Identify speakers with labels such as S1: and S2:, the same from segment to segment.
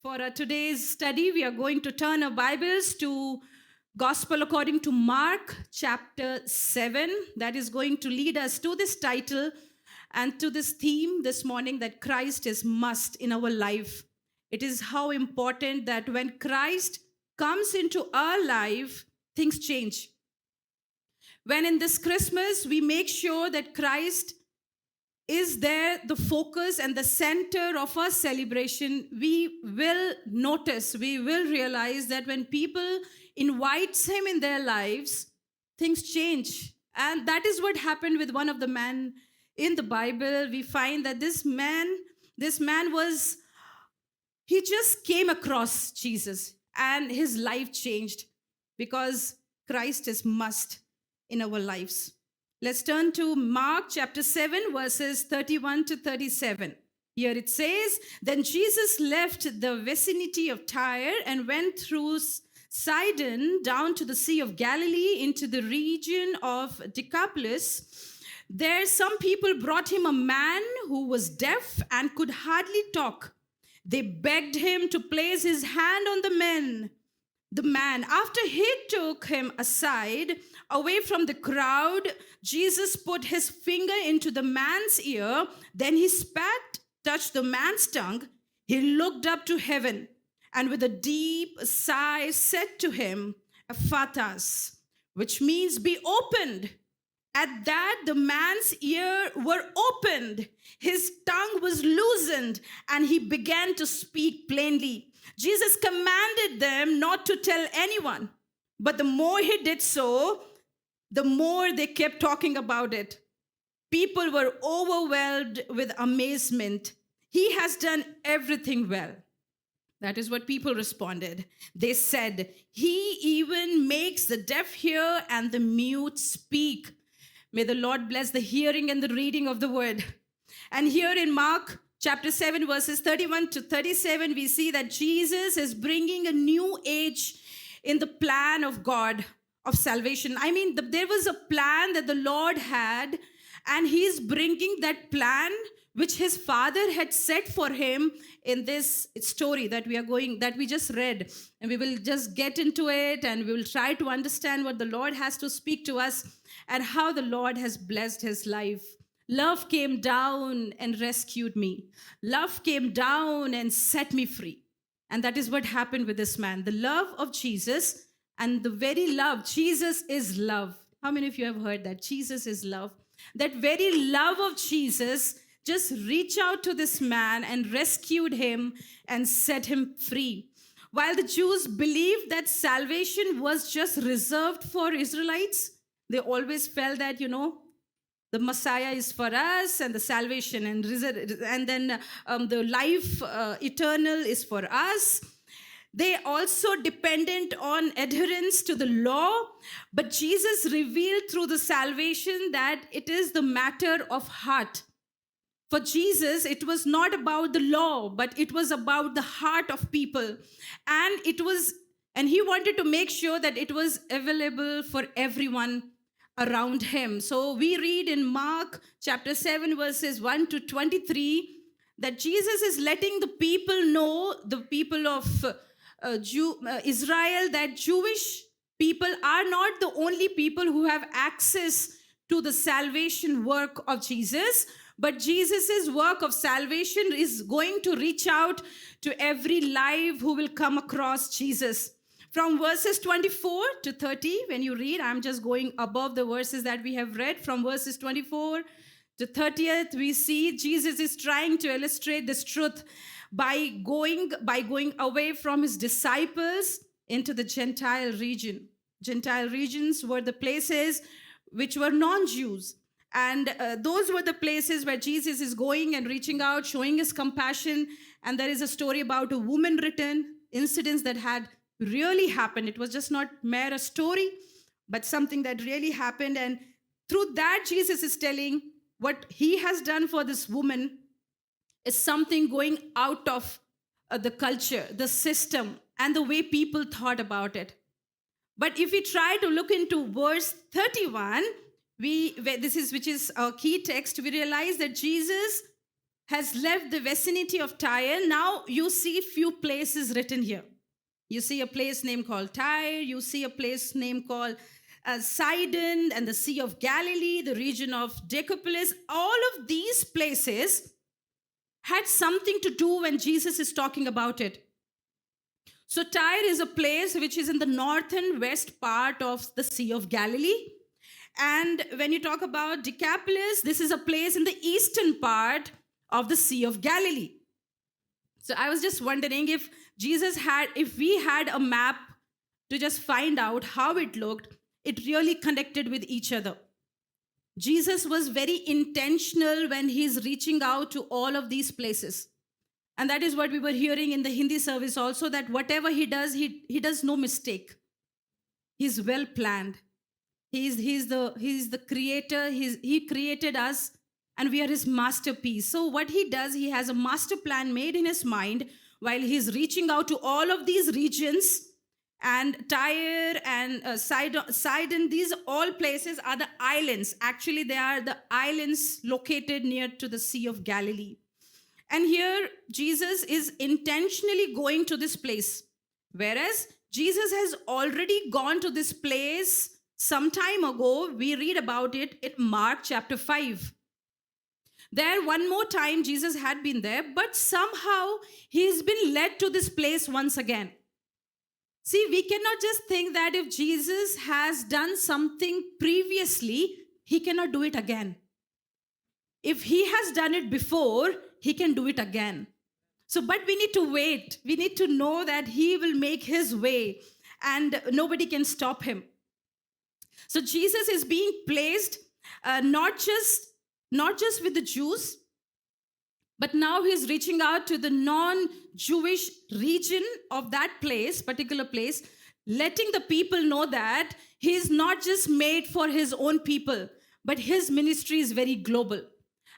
S1: For our today's study, we are going to turn our Bibles to Gospel according to Mark chapter 7. That is going to lead us to this title and to this theme this morning that Christ is must in our life. It is how important that when Christ comes into our life, things change. When in this Christmas, we make sure that Christ is there the focus and the center of our celebration, we will notice, we will realize that when people invites him in their lives, things change. And that is what happened with one of the men in the Bible. We find that this man was, he just came across Jesus and his life changed because Christ is must in our lives. Let's turn to Mark chapter 7, verses 31 to 37. Here it says, Then Jesus left the vicinity of Tyre and went through Sidon down to the Sea of Galilee into the region of Decapolis. There some people brought him a man who was deaf and could hardly talk. They begged him to place his hand on the man. After he took him aside, away from the crowd, Jesus put his finger into the man's ear. Then he spat, touched the man's tongue. He looked up to heaven and with a deep sigh said to him, Ephatas, which means be opened. At that, the man's ears were opened. His tongue was loosened and he began to speak plainly. Jesus commanded them not to tell anyone, but the more he did so, the more they kept talking about it. People were overwhelmed with amazement. He has done everything well. That is what people responded. They said, he even makes the deaf hear and the mute speak. May the Lord bless the hearing and the reading of the word. And here in Mark chapter 7, verses 31 to 37, we see that Jesus is bringing a new age in the plan of God of salvation. I mean, there was a plan that the Lord had, and he's bringing that plan which his father had set for him in this story that we just read. And we will just get into it and we will try to understand what the Lord has to speak to us and how the Lord has blessed his life. Love came down and rescued me. Love came down and set me free. And that is what happened with this man. The love of Jesus and the very love. Jesus is love. How many of you have heard that? Jesus is love. That very love of Jesus just reached out to this man and rescued him and set him free. While the Jews believed that salvation was just reserved for Israelites, they always felt that, the Messiah is for us and the salvation and then the life eternal is for us. They also dependent on adherence to the law, but Jesus revealed through the salvation that it is the matter of heart. For Jesus, it was not about the law, but it was about the heart of people. And he wanted to make sure that it was available for everyone around him. So we read in Mark chapter 7, verses 1 to 23, that Jesus is letting the people know, the people of Israel, that Jewish people are not the only people who have access to the salvation work of Jesus, but Jesus' work of salvation is going to reach out to every life who will come across Jesus. From verses 24 to 30, when you read, I'm just going above the verses that we have read. From verses 24 to 30th, we see Jesus is trying to illustrate this truth by going away from his disciples into the Gentile region. Gentile regions were the places which were non-Jews. And those were the places where Jesus is going and reaching out, showing his compassion. And there is a story about a woman written, incidents that had really happened. It was just not mere a story, but something that really happened. And through that, Jesus is telling what he has done for this woman is something going out of the culture, the system, and the way people thought about it. But if we try to look into verse 31, which is our key text, we realize that Jesus has left the vicinity of Tyre. Now you see few places written here. You see a place named called Tyre. You see a place named called Sidon and the Sea of Galilee, the region of Decapolis. All of these places had something to do when Jesus is talking about it. So Tyre is a place which is in the north and west part of the Sea of Galilee. And when you talk about Decapolis, this is a place in the eastern part of the Sea of Galilee. So I was just wondering if we had a map to just find out how it looked, it really connected with each other. Jesus was very intentional when he's reaching out to all of these places. And that is what we were hearing in the Hindi service also, that whatever he does, he does no mistake. He's well planned. He's the creator. He created us and we are his masterpiece. So what he does, he has a master plan made in his mind while he's reaching out to all of these regions. And Tyre and Sidon, these all places are the islands. Actually, they are the islands located near to the Sea of Galilee. And here, Jesus is intentionally going to this place. Whereas Jesus has already gone to this place some time ago. We read about it in Mark chapter 5. There, one more time, Jesus had been there, but somehow he's been led to this place once again. See, we cannot just think that if Jesus has done something previously, he cannot do it again. If he has done it before, he can do it again. So, but we need to wait. We need to know that he will make his way and nobody can stop him. So Jesus is being placed not just with the Jews, but now he's reaching out to the non-Jewish region of that place, particular place, letting the people know that he's not just made for his own people, but his ministry is very global.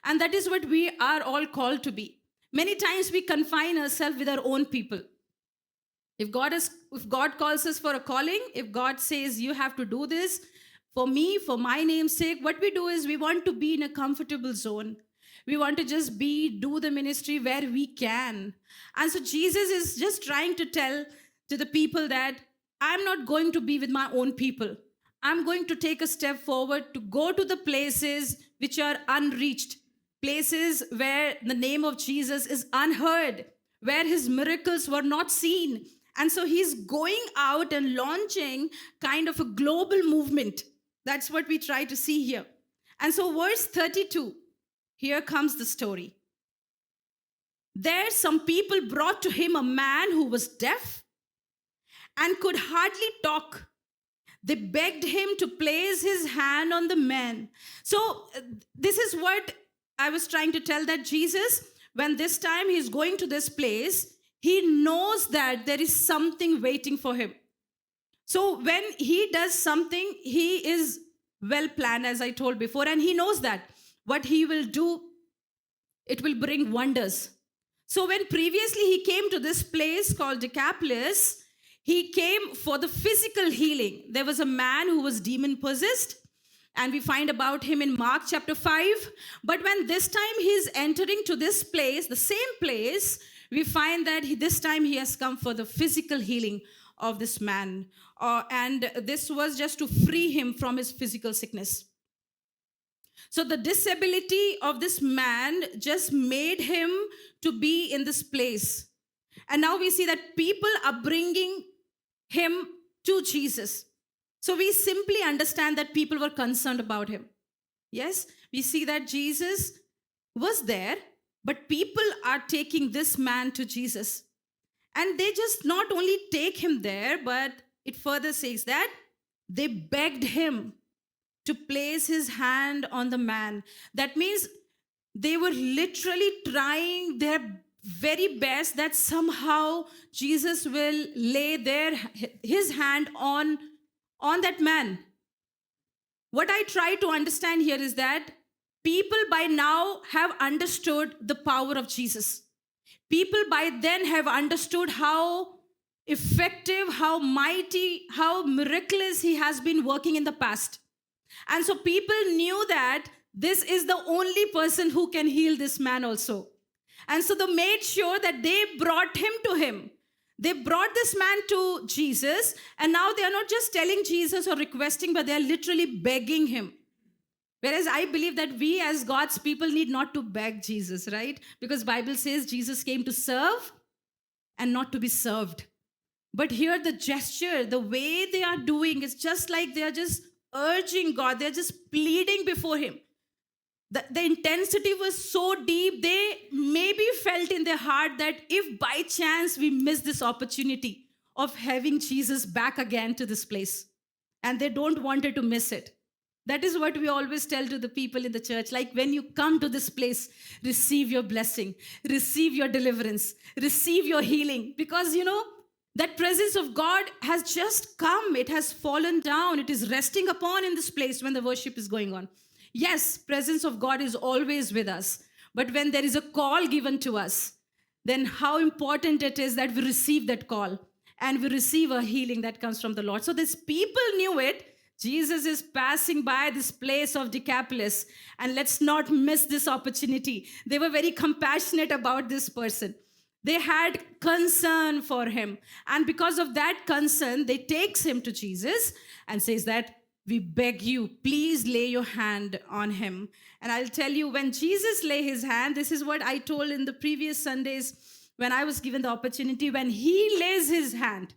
S1: And that is what we are all called to be. Many times we confine ourselves with our own people. If God calls us for a calling, if God says you have to do this, for me, for my name's sake, what we do is we want to be in a comfortable zone. We want to just do the ministry where we can. And so Jesus is just trying to tell to the people that I'm not going to be with my own people. I'm going to take a step forward to go to the places which are unreached, places where the name of Jesus is unheard, where his miracles were not seen. And so he's going out and launching kind of a global movement. That's what we try to see here. And so verse 32, here comes the story. There some people brought to him a man who was deaf and could hardly talk. They begged him to place his hand on the man. So this is what I was trying to tell, that Jesus, when this time he's going to this place, he knows that there is something waiting for him. So when he does something, he is well planned, as I told before, and he knows that what he will do, it will bring wonders. So when previously he came to this place called Decapolis, he came for the physical healing. There was a man who was demon possessed, and we find about him in Mark chapter 5. But when this time he's entering to this place, the same place, we find that this time he has come for the physical healing of this man. And this was just to free him from his physical sickness. So the disability of this man just made him to be in this place. And now we see that people are bringing him to Jesus. So we simply understand that people were concerned about him. Yes, we see that Jesus was there, but people are taking this man to Jesus. And they just not only take him there, but it further says that they begged him to place his hand on the man. That means they were literally trying their very best that somehow Jesus will lay his hand on that man. What I try to understand here is that people by now have understood the power of Jesus. People by then have understood how effective, how mighty, how miraculous he has been working in the past. And so people knew that this is the only person who can heal this man also. And so they made sure that they brought him to him. They brought this man to Jesus, and now they are not just telling Jesus or requesting, but they are literally begging him. Whereas I believe that we as God's people need not to beg Jesus, right? Because Bible says Jesus came to serve and not to be served. But here the gesture, the way they are doing is just like they are just urging God. They're just pleading before him. The intensity was so deep, they maybe felt in their heart that if by chance we miss this opportunity of having Jesus back again to this place, and they don't wanted to miss it. That is what we always tell to the people in the church. Like, when you come to this place, receive your blessing, receive your deliverance, receive your healing. Because, that presence of God has just come. It has fallen down. It is resting upon in this place when the worship is going on. Yes, presence of God is always with us. But when there is a call given to us, then how important it is that we receive that call and we receive a healing that comes from the Lord. So these people knew it. Jesus is passing by this place of Decapolis, and let's not miss this opportunity. They were very compassionate about this person. They had concern for him. And because of that concern, they takes him to Jesus and says that, we beg you, please lay your hand on him. And I'll tell you, when Jesus lay his hand, this is what I told in the previous Sundays when I was given the opportunity. When he lays his hand,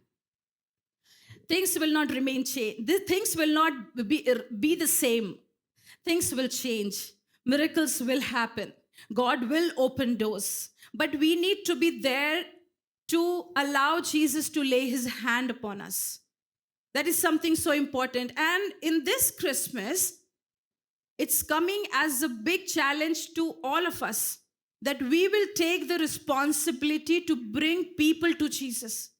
S1: things will not remain changed. Things will not be the same. Things will change. Miracles will happen. God will open doors. But we need to be there to allow Jesus to lay his hand upon us. That is something so important. And in this Christmas, it's coming as a big challenge to all of us that we will take the responsibility to bring people to Jesus.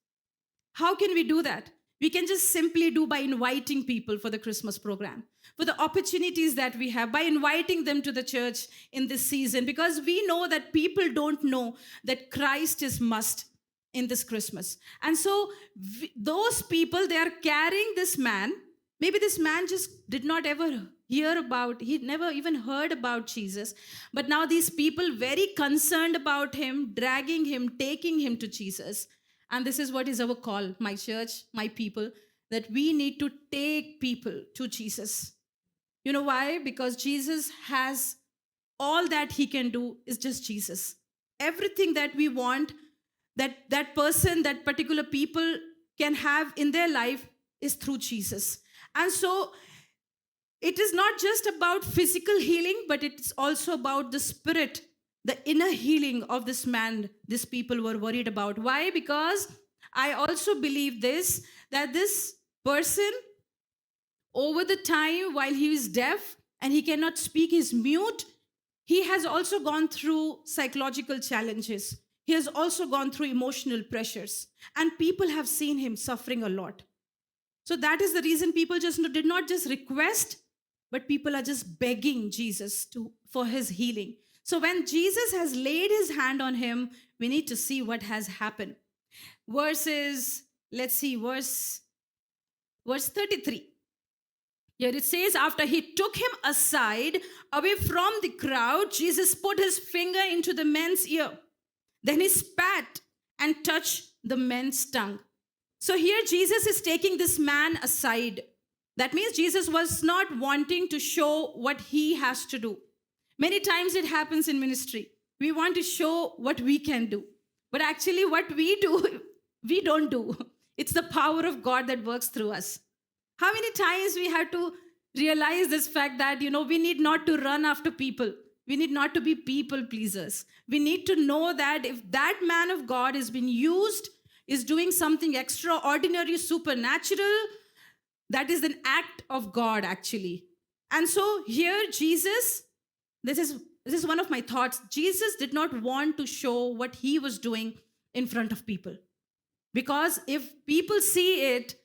S1: How can we do that? We can just simply do by inviting people for the Christmas program, for the opportunities that we have, by inviting them to the church in this season, because we know that people don't know that Christ is must in this Christmas. And so those people, they are carrying this man. Maybe this man just did not ever hear about, he never even heard about Jesus. But now these people very concerned about him, dragging him, taking him to Jesus. And this is what is our call, my church, my people, that we need to take people to Jesus. You know why? Because Jesus has all that he can do is just Jesus. Everything that we want, that person, that particular people can have in their life is through Jesus. And so it is not just about physical healing, but it's also about the spirit, the inner healing of this man, these people were worried about. Why? Because I also believe this, that this person, over the time while he is deaf and he cannot speak, he's mute, he has also gone through psychological challenges. He has also gone through emotional pressures. And people have seen him suffering a lot. So that is the reason people just did not just request, but people are just begging Jesus for his healing. So when Jesus has laid his hand on him, we need to see what has happened. Verse 33. Here it says, after he took him aside, away from the crowd, Jesus put his finger into the man's ear. Then he spat and touched the man's tongue. So here Jesus is taking this man aside. That means Jesus was not wanting to show what he has to do. Many times it happens in ministry. We want to show what we can do. But actually what we do, we don't do. It's the power of God that works through us. How many times we have to realize this fact that, we need not to run after people. We need not to be people pleasers. We need to know that if that man of God is being used, is doing something extraordinary, supernatural, that is an act of God actually. And so here Jesus, this is one of my thoughts. Jesus did not want to show what he was doing in front of people. Because if people see it,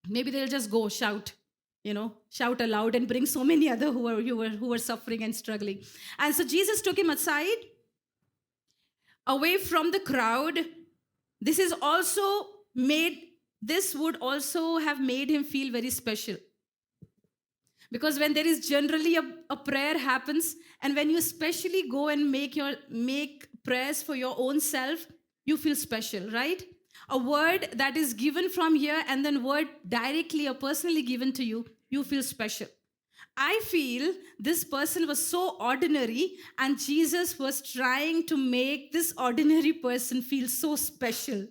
S1: maybe they'll just go shout aloud and bring so many other who were suffering and struggling. And so Jesus took him aside, away from the crowd. This would also have made him feel very special. Because when there is generally a prayer happens, and when you especially go and make prayers for your own self, you feel special, right? A word that is given from here and then word directly or personally given to you, you feel special. I feel this person was so ordinary, and Jesus was trying to make this ordinary person feel so special,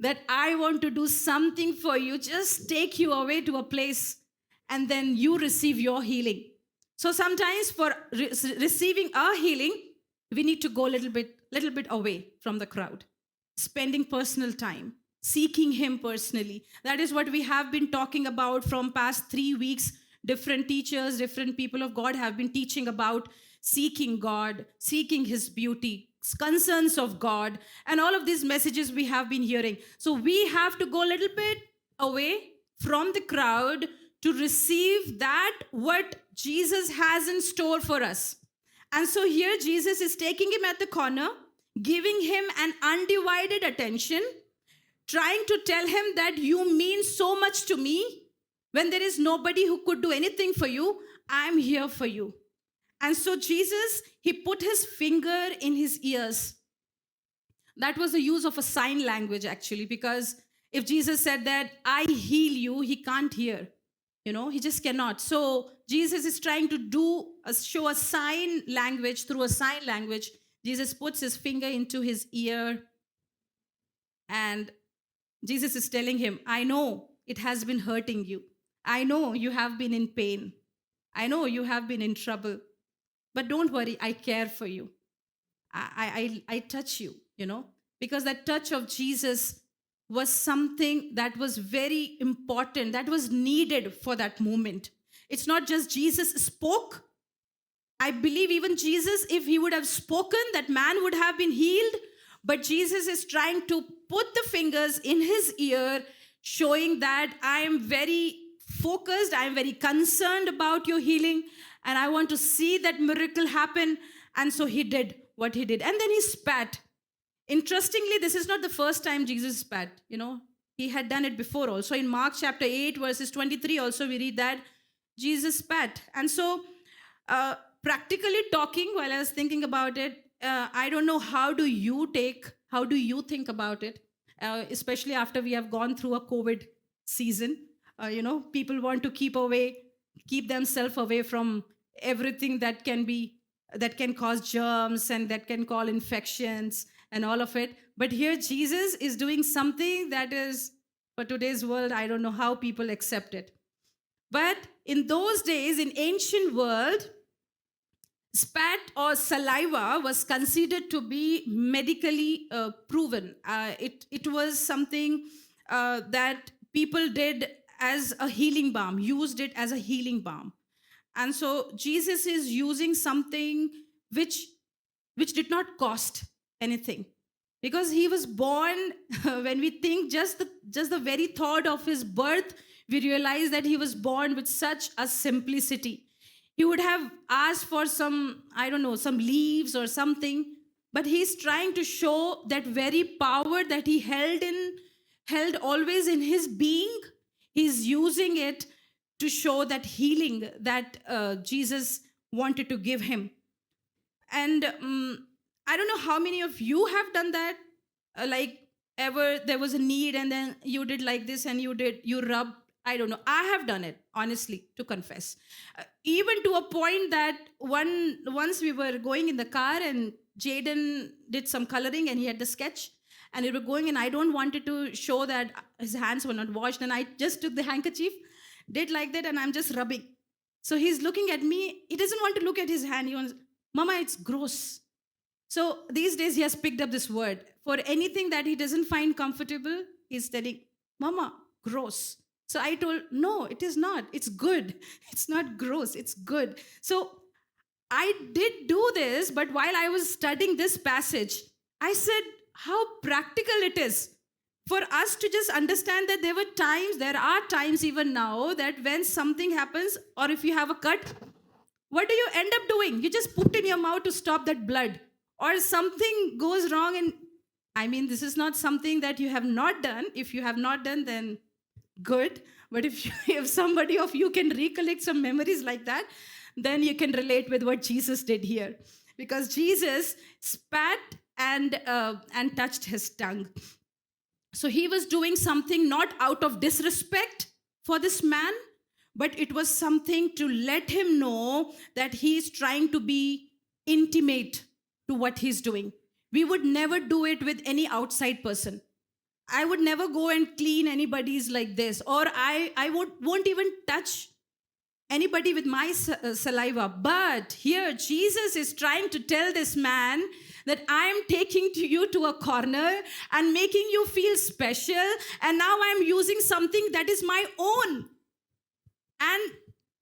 S1: that I want to do something for you, just take you away to a place, and then you receive your healing. So sometimes for receiving our healing, we need to go a little bit away from the crowd, spending personal time, seeking him personally. That is what we have been talking about from past 3 weeks. Different teachers, different people of God have been teaching about seeking God, seeking his beauty, concerns of God, and all of these messages we have been hearing. So we have to go a little bit away from the crowd to receive that what Jesus has in store for us. And so here Jesus is taking him at the corner, giving him an undivided attention, trying to tell him that you mean so much to me. When there is nobody who could do anything for you, I'm here for you. And so Jesus, he put his finger in his ears. That was the use of a sign language, actually, because if Jesus said that I heal you, he can't hear. He just cannot. So Jesus is trying to show a sign language. Through a sign language, Jesus puts his finger into his ear, and Jesus is telling him, I know it has been hurting you. I know you have been in pain. I know you have been in trouble. But don't worry, I care for you. I touch you, because that touch of Jesus was something that was very important, that was needed for that moment. It's not just Jesus spoke. I believe even Jesus, if he would have spoken, that man would have been healed. But Jesus is trying to put the fingers in his ear, showing that I am very focused, I am very concerned about your healing, and I want to see that miracle happen. And so he did what he did. And then he spat. Interestingly, this is not the first time Jesus spat. He had done it before also. In Mark chapter 8, verses 23 also, we read that Jesus spat. And so, practically talking, while I was thinking about it, I don't know, how do you think about it? Especially after we have gone through a COVID season. People want to keep themselves away from everything that can cause germs and that can cause infections and all of it. But here Jesus is doing something that is, for today's world, I don't know how people accept it. But in those days, in ancient world, spat or saliva was considered to be medically proven. It was something that people did as a healing balm, used it as a healing balm. And so Jesus is using something which did not cost anything, because he was born. When we think just the very thought of his birth, we realize that he was born with such a simplicity. He would have asked for some leaves or something, but he's trying to show that very power that he held always in his being. He's using it to show that healing that Jesus wanted to give him. And I don't know how many of you have done that. Ever there was a need and then you did like this and you rubbed. I don't know. I have done it, honestly, to confess. Even to a point that once we were going in the car and Jaden did some coloring and he had the sketch. And we were going, and I don't wanted to show that his hands were not washed. And I just took the handkerchief, did like that, and I'm just rubbing. So he's looking at me. He doesn't want to look at his hand. He wants, Mama, it's gross. So these days he has picked up this word. For anything that he doesn't find comfortable, he's telling, Mama, gross. So I told, no, it is not. It's good. It's not gross. It's good. So I did do this, but while I was studying this passage, I said, how practical it is for us to just understand that there are times even now that when something happens, or if you have a cut, what do you end up doing? You just put in your mouth to stop that blood, or something goes wrong. And this is not something that you have not done. If you have not done, then good. But if somebody of you can recollect some memories like that, then you can relate with what Jesus did here. Because Jesus spat and touched his tongue. So he was doing something not out of disrespect for this man, but it was something to let him know that he's trying to be intimate to what he's doing. We would never do it with any outside person. I would never go and clean anybody's like this, or won't even touch anybody with my saliva. But here, Jesus is trying to tell this man that I'm taking you to a corner and making you feel special, and now I'm using something that is my own and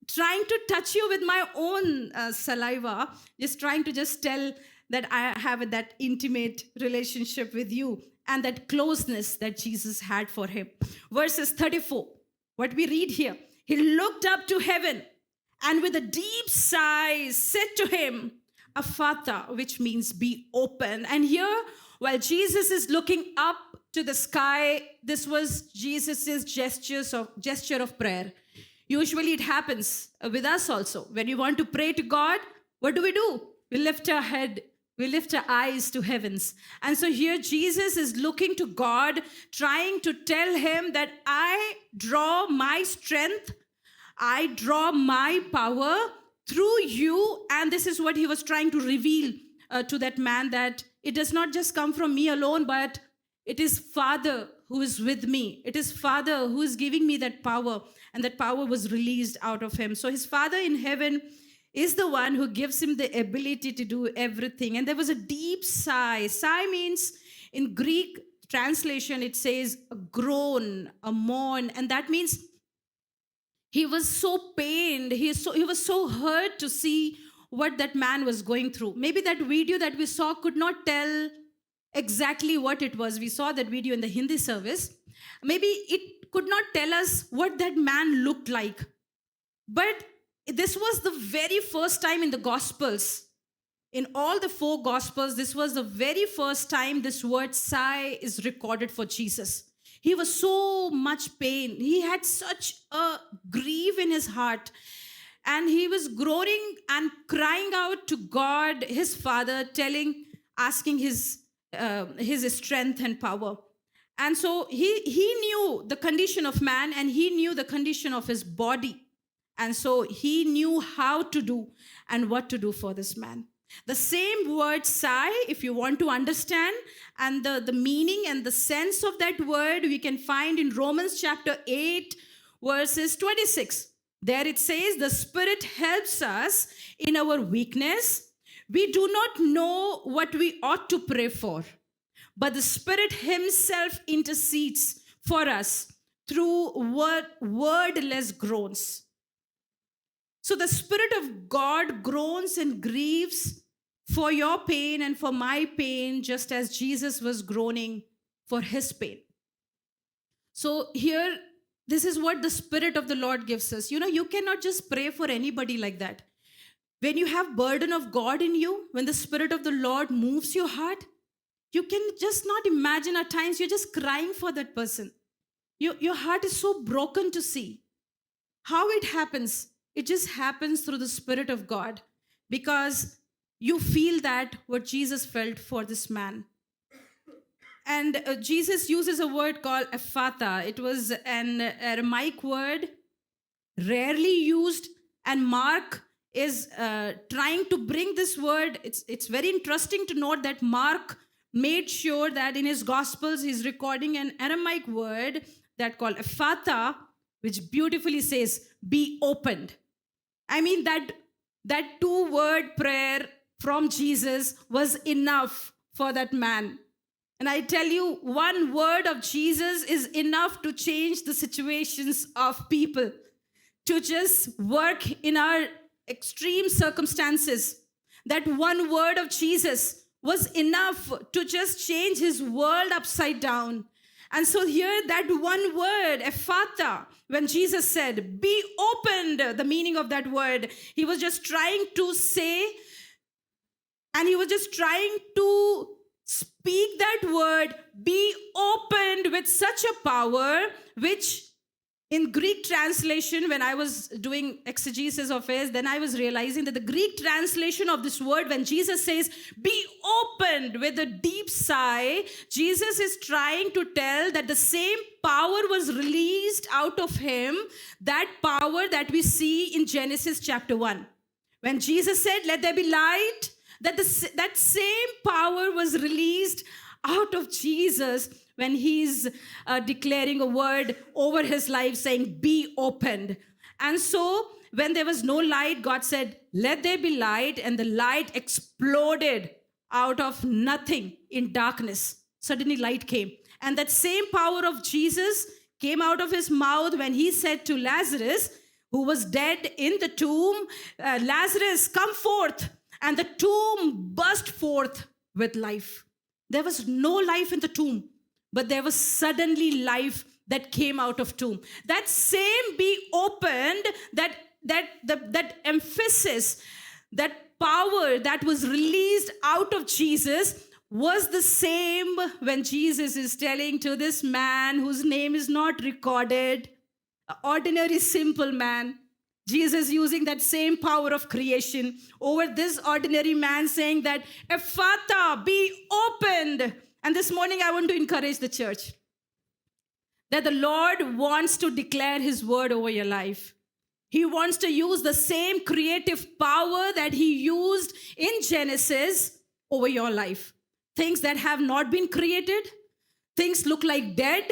S1: trying to touch you with my own saliva, just trying to just tell that I have that intimate relationship with you and that closeness that Jesus had for him. Verses 34, what we read here. He looked up to heaven and with a deep sigh said to him, Ephphatha, which means be open. And here, while Jesus is looking up to the sky, this was Jesus's gesture of prayer. Usually it happens with us also. When we want to pray to God, what do? We lift our head, we lift our eyes to heavens. And so here Jesus is looking to God, trying to tell him that I draw my strength, I draw my power through you. And this is what he was trying to reveal to that man, that it does not just come from me alone, but it is Father who is with me. It is Father who is giving me that power. And that power was released out of him. So his Father in heaven is the one who gives him the ability to do everything. And there was a deep sigh. Sigh means, in Greek translation, it says a groan, a mourn. And that means he was so pained. He was so hurt to see what that man was going through. Maybe that video that we saw could not tell exactly what it was. We saw that video in the Hindi service. Maybe it could not tell us what that man looked like. But this was the very first time in the Gospels, in all the 4 Gospels, this was the very first time this word sigh is recorded for Jesus. He was so much pain. He had such a grief in his heart. And he was groaning and crying out to God, his Father, asking his strength and power. And so he knew the condition of man, and he knew the condition of his body. And so he knew how to do and what to do for this man. The same word sigh, if you want to understand, and the meaning and the sense of that word, we can find in Romans chapter 8, verses 26. There it says, the Spirit helps us in our weakness. We do not know what we ought to pray for, but the Spirit himself intercedes for us through wordless groans. So the Spirit of God groans and grieves for your pain and for my pain, just as Jesus was groaning for his pain. So here, this is what the Spirit of the Lord gives us. You cannot just pray for anybody like that. When you have burden of God in you, when the Spirit of the Lord moves your heart, you can just not imagine at times you're just crying for that person. Your heart is so broken to see. How it happens? It just happens through the Spirit of God, because you feel that what Jesus felt for this man. And Jesus uses a word called Ephphatha. It was an Aramaic word, rarely used, and Mark is trying to bring this word. It's very interesting to note that Mark made sure that in his Gospels he's recording an Aramaic word that called Ephphatha, which beautifully says, be opened. I mean, that 2-word prayer from Jesus was enough for that man. And I tell you, 1 word of Jesus is enough to change the situations of people, to just work in our extreme circumstances. That 1 word of Jesus was enough to just change his world upside down. And so here, that 1 word, Ephphatha, when Jesus said, be opened, the meaning of that word, he was just trying to say, and he was just trying to speak that word, be opened, with such a power, which In Greek translation, when I was doing exegesis of it, then I was realizing that the Greek translation of this word, when Jesus says, be opened with a deep sigh, Jesus is trying to tell that the same power was released out of him, that power that we see in Genesis chapter 1. When Jesus said, let there be light, that same power was released out of Jesus when he's declaring a word over his life saying, be opened. And so when there was no light, God said, let there be light. And the light exploded out of nothing in darkness. Suddenly light came. And that same power of Jesus came out of his mouth when he said to Lazarus, who was dead in the tomb, Lazarus, come forth. And the tomb burst forth with life. There was no life in the tomb, but there was suddenly life that came out of tomb. That same be opened, that emphasis, that power that was released out of Jesus was the same when Jesus is telling to this man whose name is not recorded, an ordinary simple man, Jesus using that same power of creation over this ordinary man, saying that, Ephata, be opened. And this morning I want to encourage the church that the Lord wants to declare his word over your life. He wants to use the same creative power that he used in Genesis over your life. Things that have not been created, things look like dead.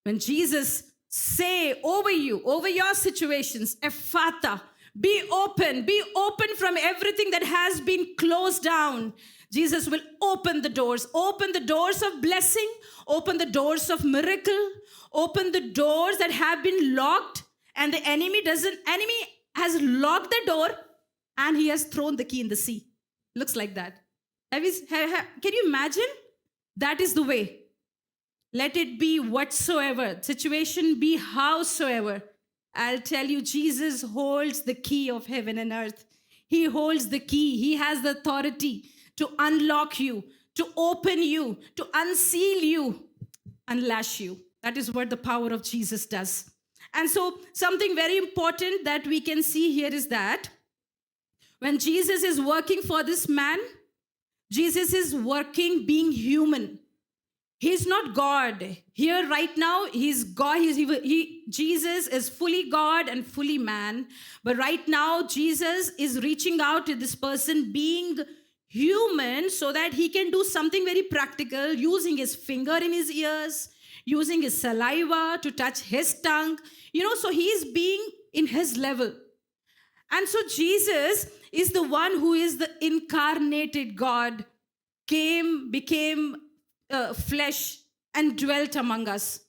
S1: When Jesus say over you, over your situations, Ephata, be open from everything that has been closed down. Jesus will open the doors of blessing, open the doors of miracle, open the doors that have been locked, and the enemy has locked the door and he has thrown the key in the sea. Looks like that. Can you imagine? That is the way. Let it be whatsoever, situation be howsoever. I'll tell you, Jesus holds the key of heaven and earth. He holds the key. He has the authority to unlock you, to open you, to unseal you, unlash you. That is what the power of Jesus does. And so something very important that we can see here is that when Jesus is working for this man, Jesus is working being human. He's not God. Here right now, he's God. Jesus is fully God and fully man. But right now, Jesus is reaching out to this person being human so that he can do something very practical, using his finger in his ears, using his saliva to touch his tongue. So he's being in his level. And so Jesus is the one who is the incarnated God, became flesh and dwelt among us.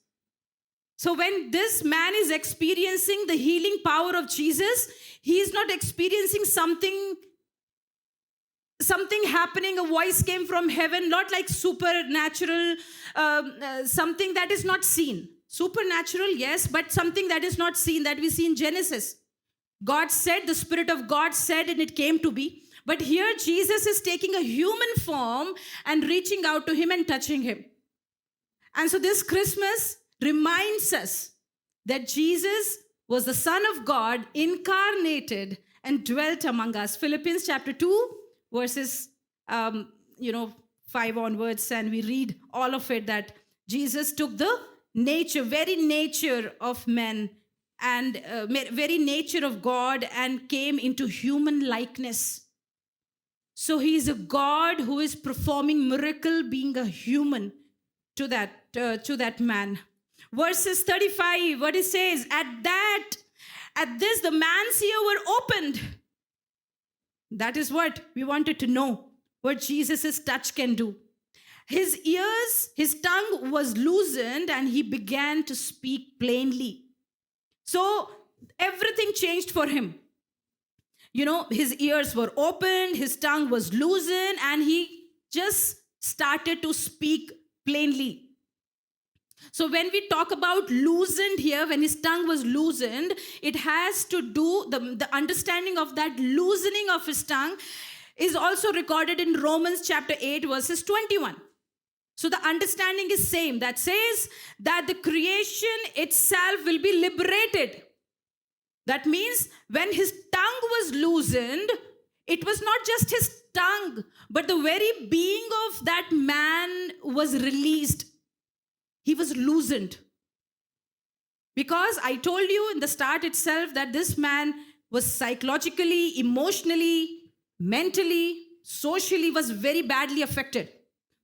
S1: So when this man is experiencing the healing power of Jesus, he is not experiencing something happening. A voice came from heaven, not like supernatural, something that is not seen. Supernatural, yes, but something that is not seen, that we see in Genesis. God said, the Spirit of God said, and it came to be. But here Jesus is taking a human form and reaching out to him and touching him. And so this Christmas reminds us that Jesus was the Son of God, incarnated and dwelt among us. Philippians chapter 2, verses 5 onwards, and we read all of it, that Jesus took the very nature of men and very nature of God and came into human likeness. So he is a God who is performing miracle, being a human to that man. Verses 35, what it says, at this the man's ears were opened. That is what we wanted to know, what Jesus' touch can do. His ears, his tongue was loosened and he began to speak plainly. So everything changed for him. His ears were opened, his tongue was loosened, and he just started to speak plainly. So when we talk about loosened here, when his tongue was loosened, it has to do, the understanding of that loosening of his tongue is also recorded in Romans chapter 8, verses 21. So the understanding is same. That says that the creation itself will be liberated. That means when his tongue was loosened, it was not just his tongue, but the very being of that man was released. He was loosened. Because I told you in the start itself that this man was psychologically, emotionally, mentally, socially was very badly affected.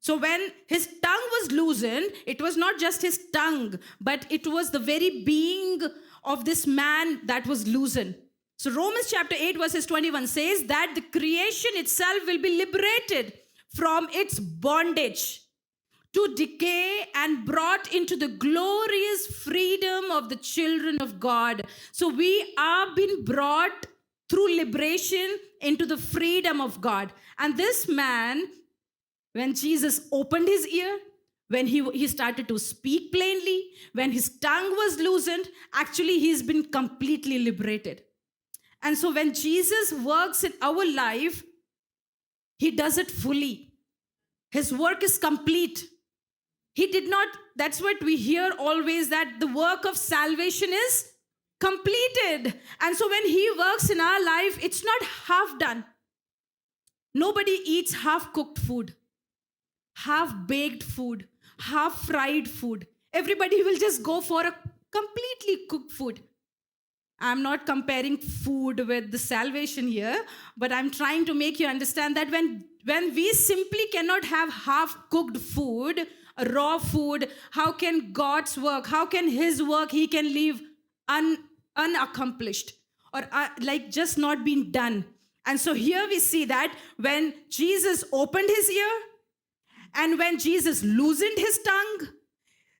S1: So when his tongue was loosened, it was not just his tongue, but it was the very being of this man that was loosened. So Romans chapter 8 verses 21 says that the creation itself will be liberated from its bondage to decay and brought into the glorious freedom of the children of God. So we are being brought through liberation into the freedom of God. And this man, when Jesus opened his ear, when he started to speak plainly, when his tongue was loosened, actually he's been completely liberated. And so when Jesus works in our life, he does it fully. His work is complete. He did not, that's what we hear always, that the work of salvation is completed. And so when he works in our life, it's not half done. Nobody eats half-cooked food, half-baked food, half-fried food. Everybody will just go for a completely cooked food. I'm not comparing food with the salvation here, but I'm trying to make you understand that when we simply cannot have half-cooked food, raw food, how can God's work, how can his work, he can leave unaccomplished or like just not being done. And so here we see that when Jesus opened his ear and when Jesus loosened his tongue,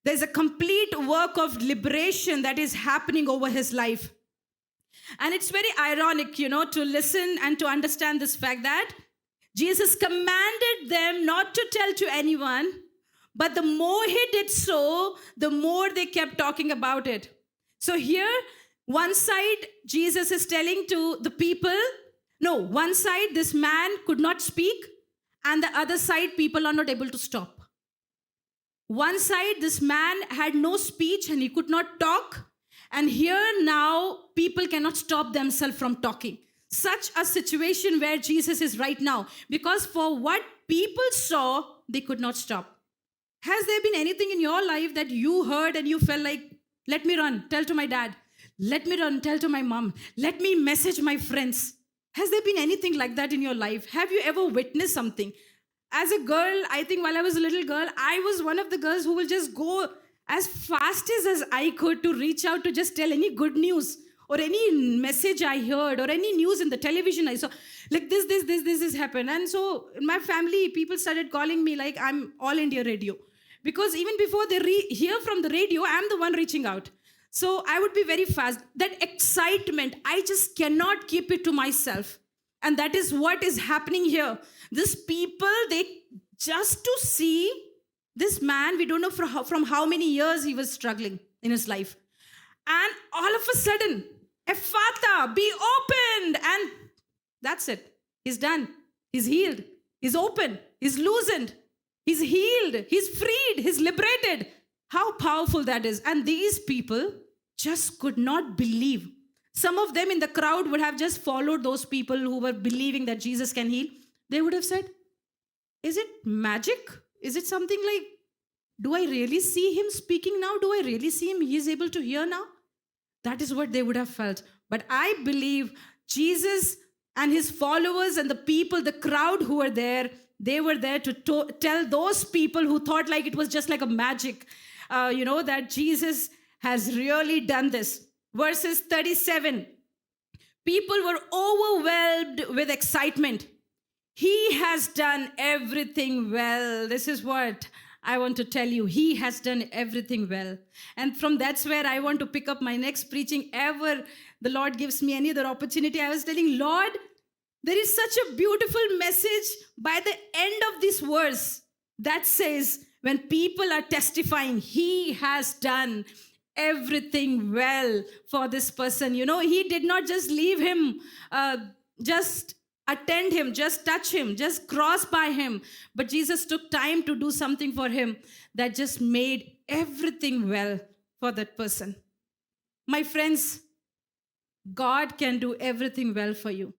S1: there's a complete work of liberation that is happening over his life. And it's very ironic, to listen and to understand this fact that Jesus commanded them not to tell to anyone, but the more he did so, the more they kept talking about it. So here, one side, Jesus is telling to the people, one side, this man could not speak, and the other side, people are not able to stop. One side, this man had no speech and he could not talk. And here now, people cannot stop themselves from talking. Such a situation where Jesus is right now. Because for what people saw, they could not stop. Has there been anything in your life that you heard and you felt like, let me run, tell to my dad. Let me run, tell to my mom. Let me message my friends. Has there been anything like that in your life? Have you ever witnessed something? As a girl, I think while I was a little girl, I was one of the girls who will just go as fast as I could to reach out to just tell any good news or any message I heard or any news in the television I saw. Like this has happened. And so in my family, people started calling me like I'm All India Radio. Because even before they hear from the radio, I'm the one reaching out. So I would be very fast. That excitement, I just cannot keep it to myself. And that is what is happening here. These people, they just to see this man, we don't know from how many years he was struggling in his life. And all of a sudden, Ephphatha, be opened. And that's it. He's done. He's healed. He's open. He's loosened. He's healed. He's freed. He's liberated. How powerful that is. And these people just could not believe. Some of them in the crowd would have just followed those people who were believing that Jesus can heal. They would have said, is it magic? Is it something like, do I really see him speaking now? Do I really see him? He is able to hear now? That is what they would have felt. But I believe Jesus and his followers and the people, the crowd who were there, they were there to tell those people who thought like it was just like a magic, that Jesus has really done this. Verses 37, people were overwhelmed with excitement. He has done everything well. This is what I want to tell you. He has done everything well. And from that's where I want to pick up my next preaching ever. The Lord gives me any other opportunity. I was telling Lord, there is such a beautiful message by the end of this verse that says, when people are testifying, he has done everything well for this person. He did not just leave him just attend him, just touch him, just cross by him. But Jesus took time to do something for him that just made everything well for that person. My friends, God can do everything well for you.